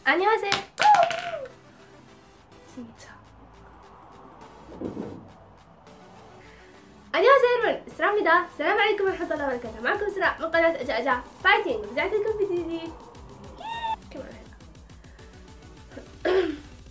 안녕하세요. 진짜. 안녕하세요 여러분، إسراء. السلام عليكم ورحمة الله وبركاته. معكم إسراء من قناة أجا فايتنج. رجعت لكم فيديو جديد.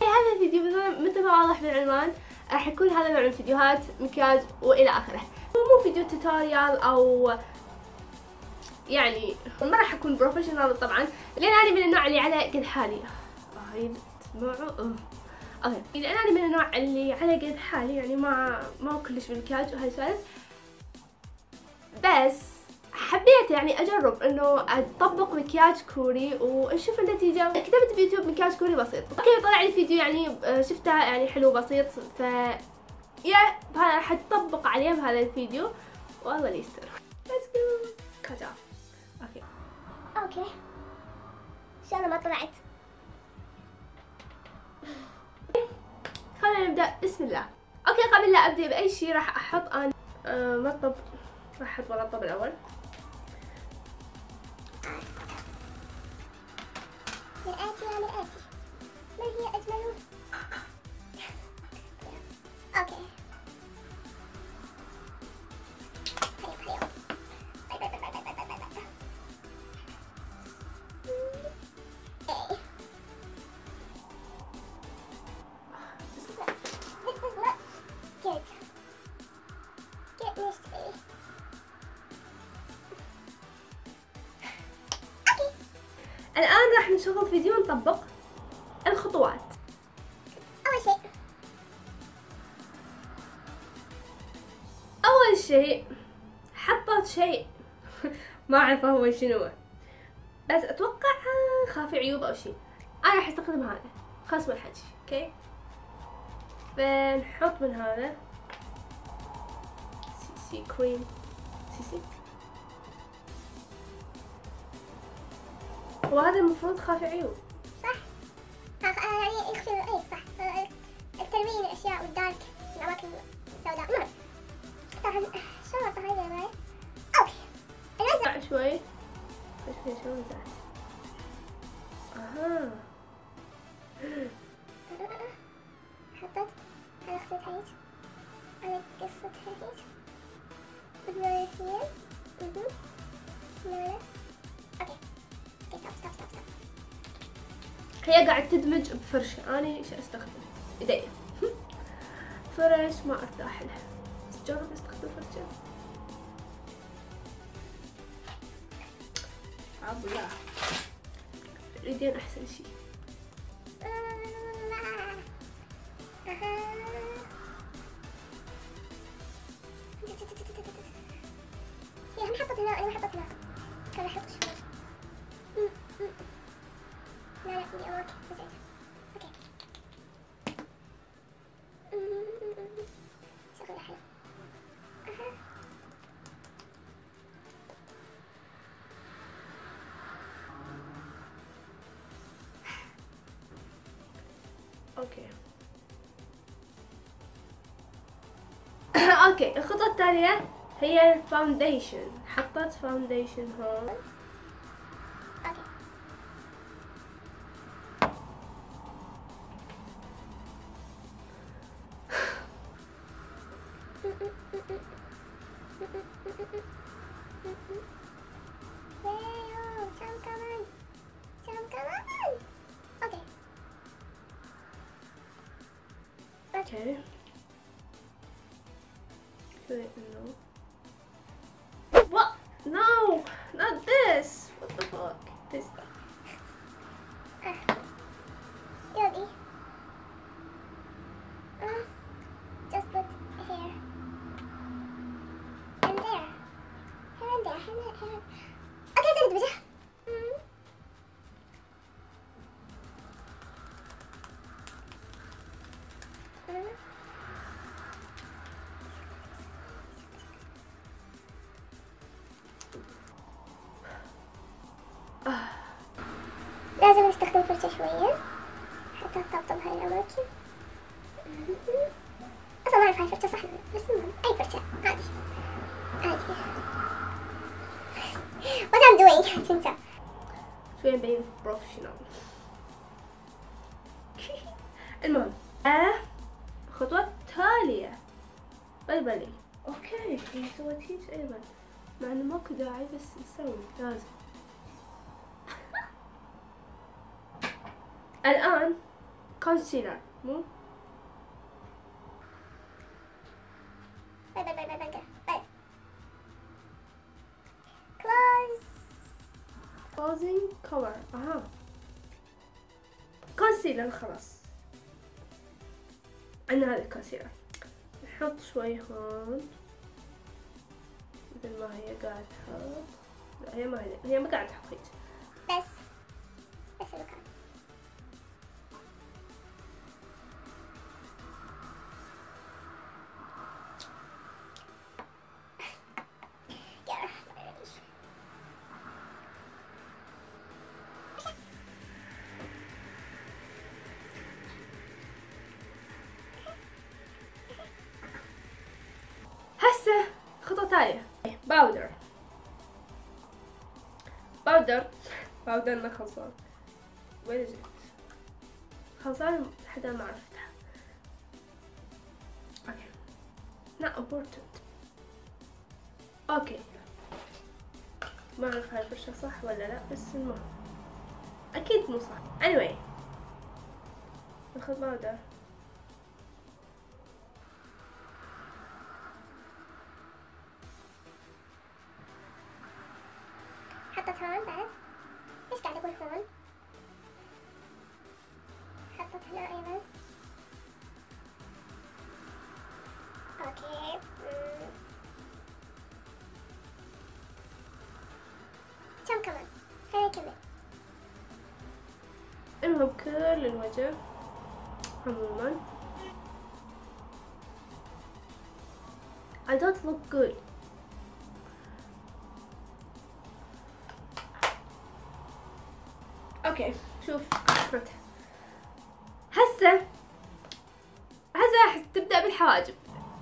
هذا الفيديو مثل ما واضح بالعنوان راح يكون هذا نوع من الفيديوهات مكياج والى اخره. مو فيديو توتوريال او يعني ما راح اكون بروفيشنال طبعا، لان انا من النوع اللي على قد حالي. هاي تسمعوا اوكي، لان انا من النوع اللي على قد حالي، يعني ما كلش بالمكياج وهاي السوالف، بس حبيت يعني اجرب انه اطبق مكياج كوري ونشوف النتيجه. كتبت بيوتيوب مكياج كوري بسيط، اوكي طلع لي فيديو يعني شفته يعني حلو بسيط، ف هذا راح اطبق عليه بهذا الفيديو والله اللي يستر. ليتس جو كات اوف. اوكي ان شاء الله ما طلعت. خلينا نبدا بسم الله. اوكي قبل لا ابدا باي شيء راح احط انا مرطب، راح احط مرطب الاول. مرآتي يا مرآتي، ما هي أجمل؟ أوكي. الآن راح نشغل فيديو نطبق الخطوات. أول شيء حطيت شيء ما أعرف هو شنو، بس أتوقع خافي عيوب أو شيء. أنا راح أستخدم هذا خصم الحجي، أوكي؟ بنحط من هذا سي كريم سي وهذا المفروض خافي عيوب، صح؟ يعني يخفي اي صح، التلوين الاشياء والدارك الاماكن السوداء. طبعا شو هذا معي؟ اوكي نزع شوي شو نزعت. اها حطيت على خطوط هيك، على قصة هيك بدنا الاثنين. لا اوكي ستوب. هي قاعد تدمج بفرشة. أنا ايش استخدم؟ ايديا فرش ما ارتاح لها، بس جرب استخدم فرشة. عبد الله الايدين احسن شي. هي هم حطت هنا، انا ما حطت هنا، كان احط شوي. لا دي اوكي زين. اوكي شغلة حلوة. اوكي اوكي الخطوة التالية هي الفاونديشن. حطيت فاونديشن هون. Okay. No. What? No, not this. What the fuck? This stuff. Yogi. Just put here. And there. Here and there. Here. Okay, send it to me. لازم نستخدم فرشة شوية حتى تطبطب هاي الأماكن. أصلا ما أعرف هاي الفرشة صح، بس المهم أي فرشة عادي. What I'm doing تنسى. شوي مبين بروفيشنال. المهم الخطوة التالية بلبلي. اوكي هي سوت هيك ايضا مع انه ماكو داعي بس نسوي لازم. الان كونسيلر مو closing cover. كونسيلر خلاص عندنا هذا الكونسيلر. نحط شوي هون مثل ما هي قاعدة تحط. لا هي ما قاعدة تحط هيك بس المكان. هسه خطوة تالية باودر خلصان. وين جبت خلصان لحد ما عرفتها. اوكي not important. اوكي ما اعرف هاي الفرشة صح ولا لا بس المهم اكيد مو صح. anyway ناخذ باودر. حطت هون بعد. ايش قاعد اقول هون؟ حطت هنا ايضا. اوكي كم كمان؟ خلينا نكمل. المهم كل الوجه عموما I don't look good. اوكي شوف اسمتها. هسه تبدأ بالحواجب.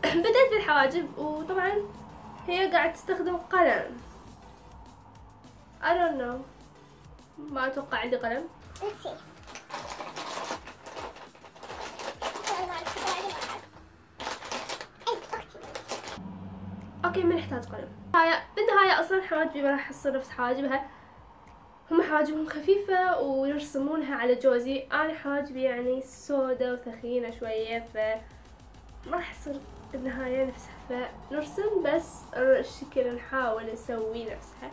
بدأت بالحواجب وطبعا هي قاعد تستخدم قلم. I don't know ما اتوقع عندي قلم. اوكي ما نحتاج قلم. بالنهاية اصلا حواجبي ما راح تصير نفس حواجبها. هم حواجبهم خفيفة ويرسمونها على جوزي. انا حواجبي يعني سودة وثخينة شوية ف ما راح يصير بالنهاية نفسها. فنرسم بس الشكل نحاول نسوي نفسها.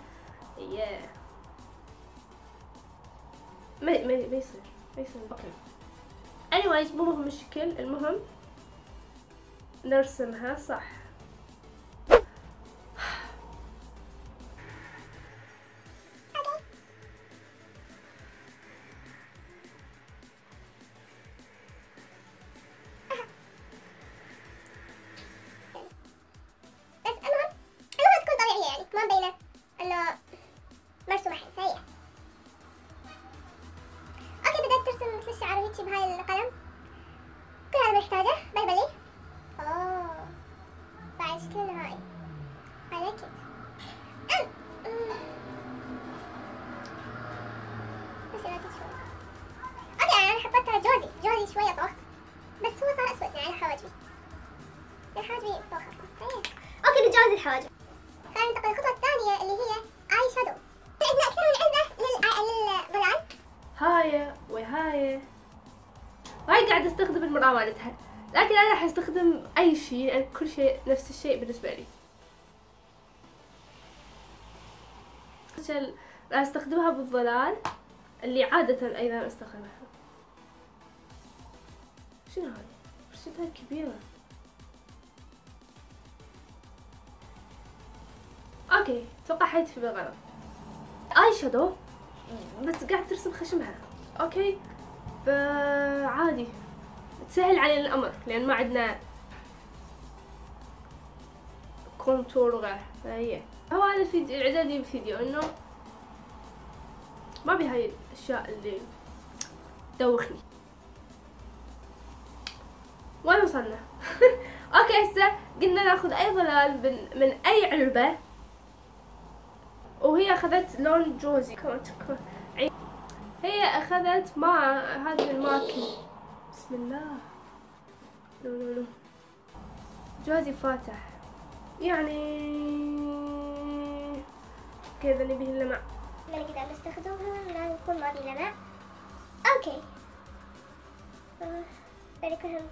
ما يصير اوكي. anyways مو مهم الشكل المهم نرسمها صح. ما مبينة انه مرسومة حين هي. اوكي بدأت ترسم مثل الشعر هيجي بهاي القلم. كل هذا بنحتاجه بلبلي. اوه بعد شكل نهائي. I like it. بس لا شوي. اوكي انا حطيتها جوزي شوية طوخ بس هو صار اسود يعني حواجبي. الحواجبي طوخ اصلا. اوكي نتجاوز الحواجب. خلينا ننتقل للخطوة الثانية اللي هي اي شادو. عندنا أكثر من علبة للظلال. وهاي قاعدة استخدم المرآة مالتها لكن انا راح استخدم اي شيء لان كل شيء نفس الشيء بالنسبة لي. راح استخدمها بالظلال اللي عادة ايضا استخدمها. شنو هاي؟ فرشتها كبيرة. اوكي اتوقع حيتفي بالغلط. اي شادو بس قاعد ترسم خشمها. اوكي فعادي تسهل علينا الامر لان ما عندنا كونتور وغيره. فهي هو هذا الفيديو اللي عجبني بالفيديو انه ما بي هاي الاشياء اللي تدوخني. وين وصلنا؟ اوكي هسه قلنا ناخذ اي ظلال من اي علبة وهي اخذت لون جوزي. هي اخذت مع هذا الماكي بسم الله. لو جوازي فاتح يعني كذا نبيه اللمع. لما كده نستخدمها لازم يكون ماضي لمع. اوكي بنكون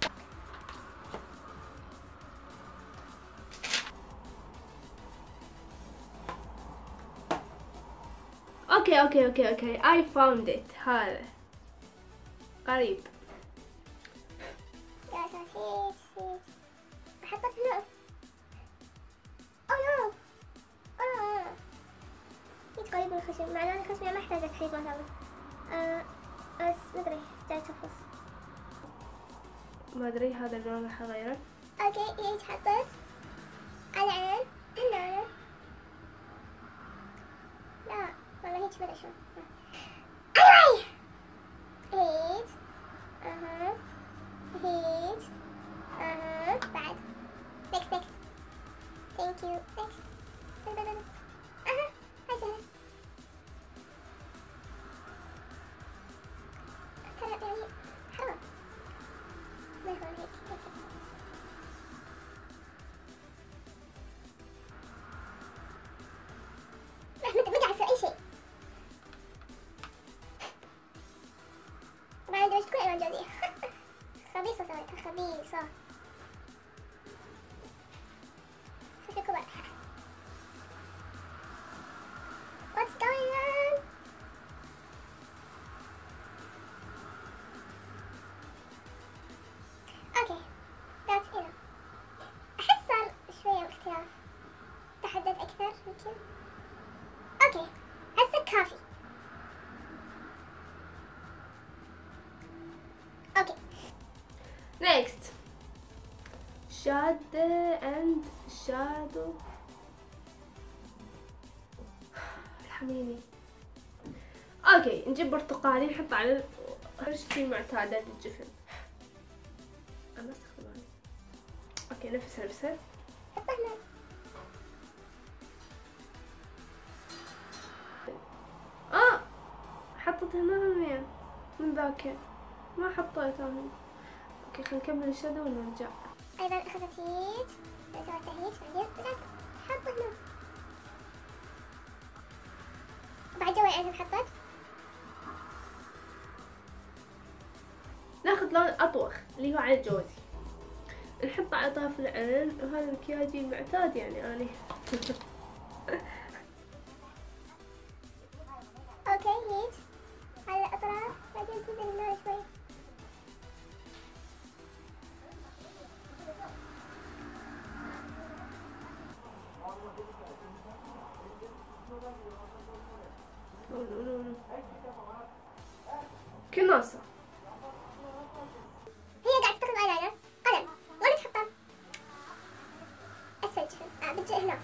اوكي I found it. هذا قريب. يا سيد حطت هنا. اوه نو هيك قريب من الخشب، معناه الخشب ما يحتاج تحريك مثلا. بس مدري جاي تفص. ما ادري هذا اللون راح اغيره. اوكي هيك حطيت على عين هنا. لا والله هيك ما ادري شلون. ايوه هيك هيك بعد next thank you next هاي سهلة. ترى يعني حرام ما يكون هيك ما قاعد يصير اي شيء. طبعا درجة كل الوان جوزية. خبيصة سويتها خبيصة. شوفي كبر. What's going on? Okay, that's enough. أحس صار شوية اختلاف. تحدد أكثر يمكن. Okay, هسه كافي. Okay. Next shadow and shadow. الحميني. اوكي نجيب برتقالي نحط على شي معتادات الجفن. انا ما استخدم هذه. اوكي نفسها حطه هنا. حطيت هنا من ذاك ما حطيته هنا. اوكي خلينا نكمل الشادو ونرجع. ايضا اخذت هيك سويت هيك بعدين بدأت حطه هنا. بعد جوا العين حطيت. ناخذ لون اطوخ اللي هو على جوزي نحطه على طرف العين، وهذا مكياجي المعتاد يعني اني. اوكي هيك على الاطراف بعدين تنزل هنا شوي. كناسة. هي قاعدة تستخدم ايلاينر قلم وين تحطه؟ اسفل الجفن بالجهة هنا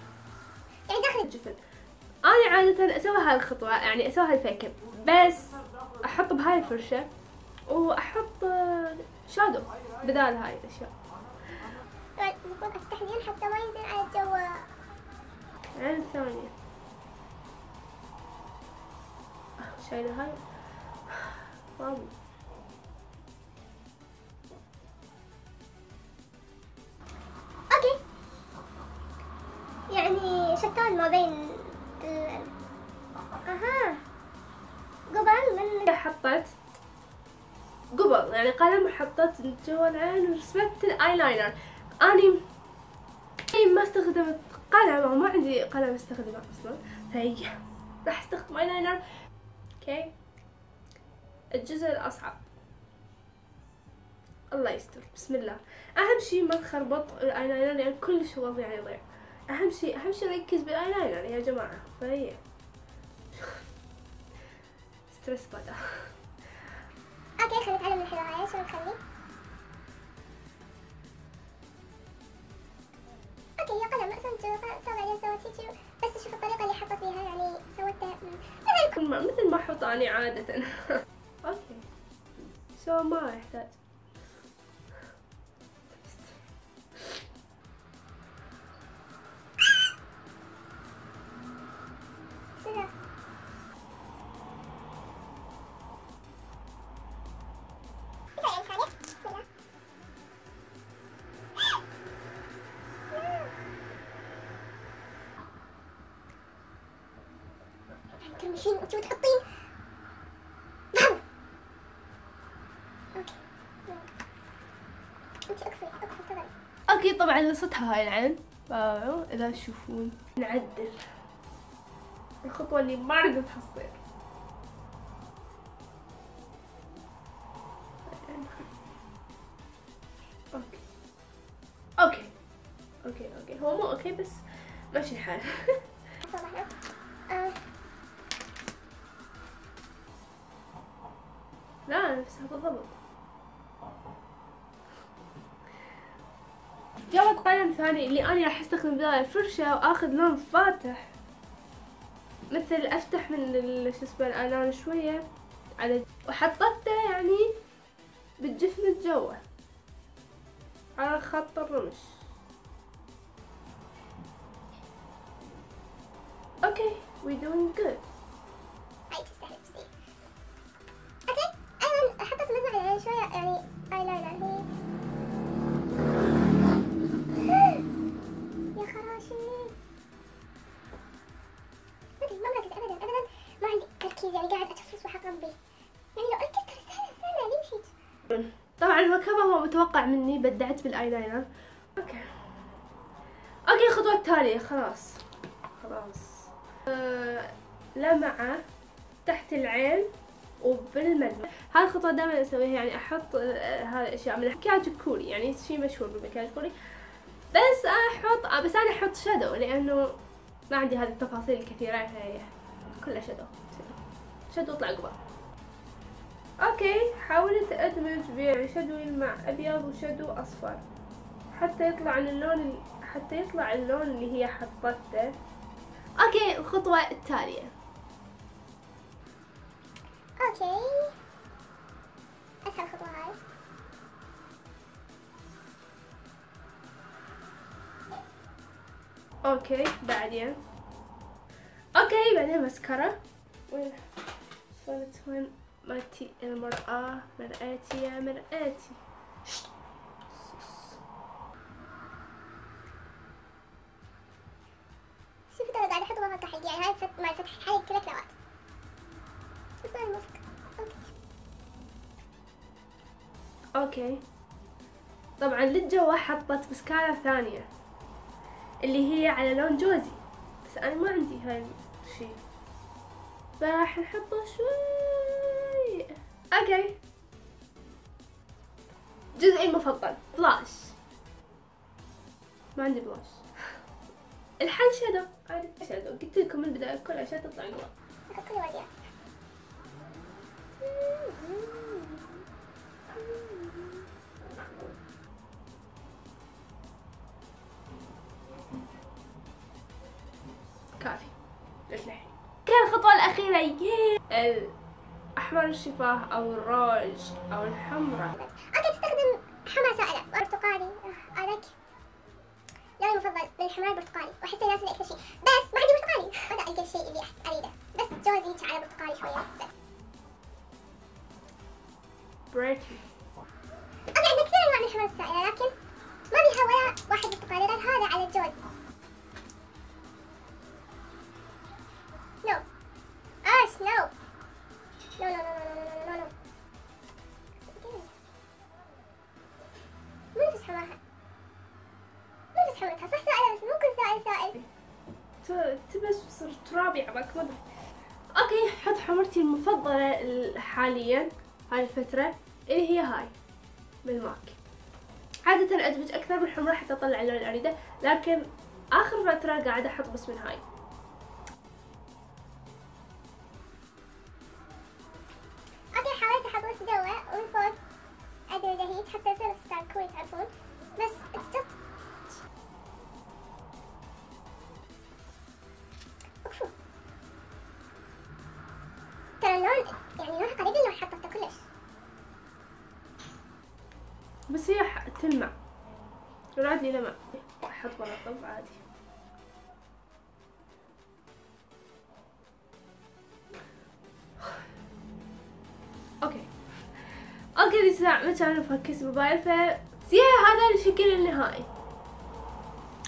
يعني داخل الجفن. انا عادة اسوي هاي الخطوة يعني اسوي هاي الفيك بس احط بهاي الفرشة واحط شادو بدال هاي الاشياء. المفروض افتح الين حتى ما ينزل على الجو. العين الثانية شايلة هاي واو. اوكي يعني شتان ما بين قبل من حطيت قبل يعني قلم وحطيت جوا العين ورسمت الايلاينر. اني ما استخدمت قلم او ما عندي قلم استخدمه اصلا فهي راح استخدم ايلاينر. اوكي الجزء الاصعب الله يستر. بسم الله. اهم شيء ما تخربط الايلاينر لان كل شغل يعني يضيع. اهم شيء ركز بالايلاينر يا جماعه. فهي ستريس بدا. اوكي خلينا نتعلم الحلاوة شو نخلي. اوكي هي قلم اصلا طبعا سويت هيك بس شوف الطريقة اللي حطت فيها يعني سويتها مثل ما احط اني عادة. اوكي سو ما يحتاج. ترمشين انت وتحطين. برافو. اوكي انت اكفي تفضلي. اوكي طبعا لصتها هاي العين. اذا تشوفون نعدل الخطوة اللي ما ردت تصير. اوكي هو مو اوكي بس ماشي الحال. لا نفسها بالضبط. جواب قلم ثاني اللي انا راح استخدم بها الفرشة واخذ لون فاتح، مثل افتح من شو اسمه الاعلان شوية على وحطيته يعني بالجفن جوا على خط الرمش. اوكي we doing good. هاي تستاهل بزين. اوكي ايضا حطيت مجموعة يعني شوية يعني ايلاينر هي. يا خراشي ما مركز ابدا ما عندي تركيز، يعني قاعد اتفلس وحق ربي، يعني لو ركزت سهلة ليه مشيت. طبعا هو كما هو متوقع مني بدعت بالايلاينر. اوكي الخطوة التالية خلاص لمعة تحت العين وبالملمع. هاي الخطوة دائما اسويها، يعني احط هاي الاشياء من مكياج كوري، يعني شيء مشهور بالمكياج كوري، بس انا احط شادو لانه ما عندي هذه التفاصيل الكثيرة، هي كلها شادو يطلع قبل. اوكي حاولت ادمج بين شادو يلمع ابيض وشادو اصفر حتى يطلع اللون اللي هي حطته. اوكي الخطوة التالية. اوكي اسهل خطوة هاي. اوكي بعدين مسكرة. وين مرتي المرآة، مرآتي يا مرآتي. شوفي ترى قاعدة احط بابا حقي، يعني هاي مال فتح الحلق كلها كلاوات. بس انا موافقة. اوكي طبعا للجوا حطت مسكارة ثانية اللي هي على لون جوزي، بس انا ما عندي هاي الشيء فراح نحطه شوي. اوكي جزئي المفضل بلاش. ما عندي بلاش. الحل شادو عادي شادو، قلت لكم من البداية كل اشياء تطلع قبل. احط كل ورقات. كافي للحين. كان الخطوة الأخيرة الأحمر الشفاه أو الروج أو الحمراء. اوكي تستخدم حمرا سائلة برتقالي. هذاك لوني المفضل من الحمراء البرتقالي، واحس يناسبني اكثر شيء، بس ما عندي برتقالي، ما القى الشيء اللي اريده، بس جوزي على برتقالي شوية بس. بريتي. اوكي عندنا كثير انواع من الحمرا السائلة، لكن ما بيها ولا واحد برتقالي غير هذا على الجوز. نو ما نفس حمراها، ما نفس حمرتها، صح سائلة بس مو كل سائل. تبس صرت ترابي عباك ما ادري. اوكي حط حمرتي المفضلة حاليا هاي الفترة اللي هي هاي بالماك. عادة ادمج اكثر من حمرة حتى اطلع اللون اللي اريده، لكن اخر فترة قاعدة احط بس من هاي. اوكي حاولت احط بس جوا ومن فوق ادري اذا هي حتى يصير ستايل كوي تعرفون، بس اتس جست ترى اللون يعني لونها قريب للون حطته كلش، بس هي تلمع وراد لي لمع. احط برطب عادي. اوكي لسه ما كان مفكس موبايل هذا الشكل النهائي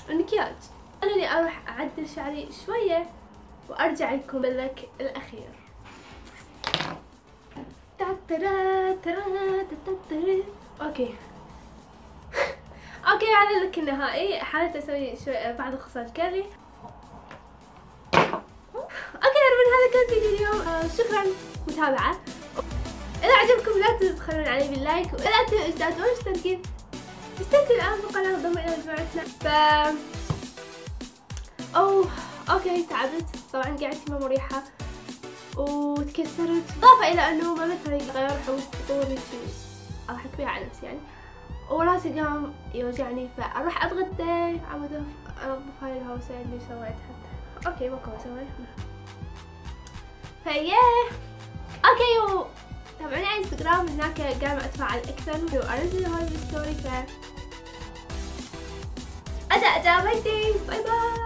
المكياج. انا اللي اروح اعدل شعري شويه وارجع لكم باللك الاخير. اوكي اوكي هذا اللوك النهائي. حاولت اسوي شوي بعض خصال كاري. اوكي من هذا كان فيديو اليوم. شكرا متابعة. اذا عجبكم لا تنسوا تخلون علي باللايك، ولا تنسوا مشتركين اشتركوا الان بالقناة وانضموا الى مجموعتنا. اوكي تعبت طبعا، قعدتي ما مريحة وتكسرت، اضافة الى انه ما مثلا غير حوش فطوري اضحك بيها على نفسي يعني، وراسي قام يوجعني، فاروح اتغدى عمود انظف هاي الهوسة اللي سويتها. اوكي ما كنت اسويها فياه. اوكي تابعوني على انستغرام، هناك قاعدة اتفاعل اكثر وانزل هاي الستوري. ف اداء باي باي.